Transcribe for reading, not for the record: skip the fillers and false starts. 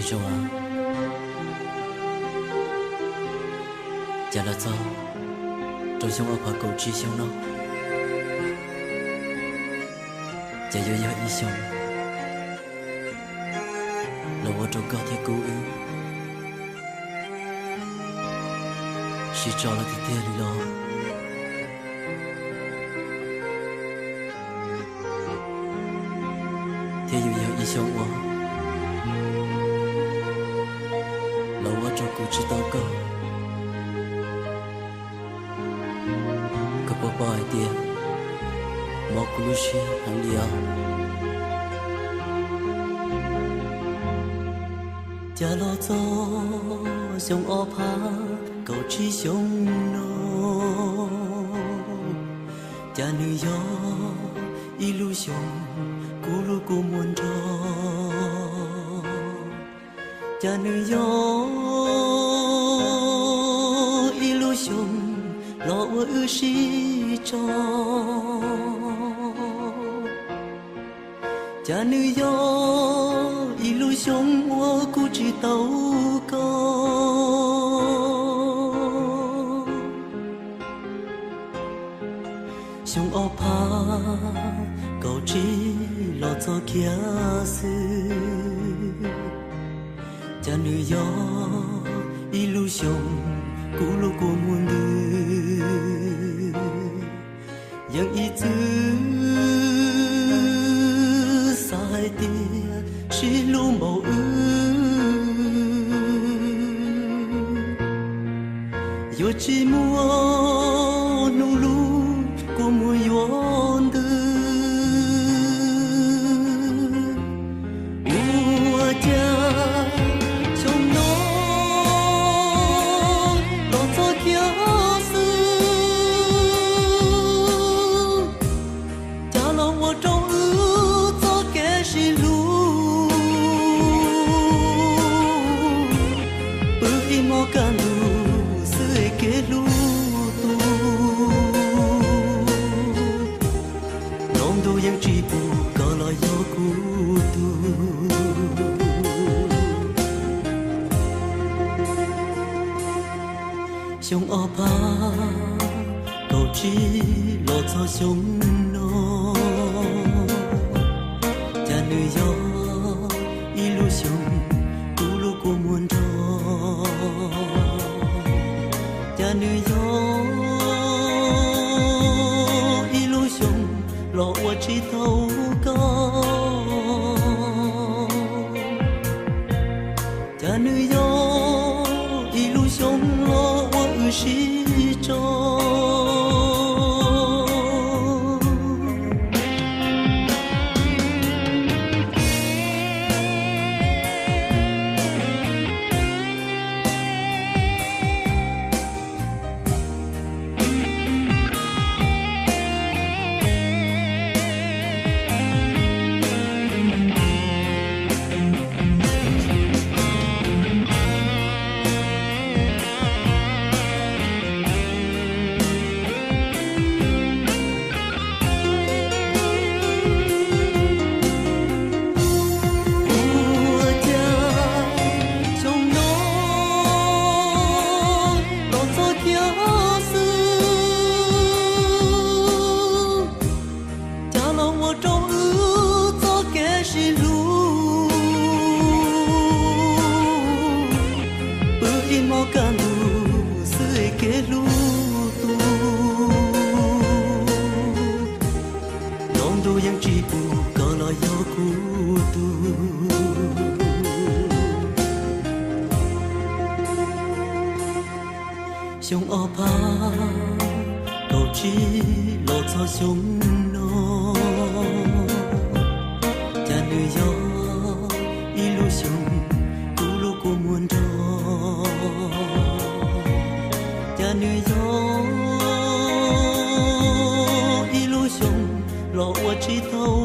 中啊，家了早，中兄我怕狗吃兄喏，家有要一兄，了我中高铁孤语，是找了的店里咯。天有要一兄我。 老我照顾知道个，可不把爱点，毛骨碌血很了。家老早上我怕狗吃熊喏，家女友一路熊咕噜咕闷着。 家女友一路上老我西着，家女友一路上我固执祷告，上我怕高知老早徛死。 家女友一路上咕噜咕闷的，yang itu sahaja silu mau yo chỉ mua nulu của mùa yon de ua cha sông ở pa cầu chỉ lo cho sông nó cha nữ gió illusion tu lu của muôn trò cha nữ gió illusion lo qua chỉ thâu có cha nữ gió illusion lo 是种。 sông ở pa cầu chỉ lo cho sông nó cha nữ gió illusion tu lu của muôn trò cha nữ gió illusion lo qua chỉ thâu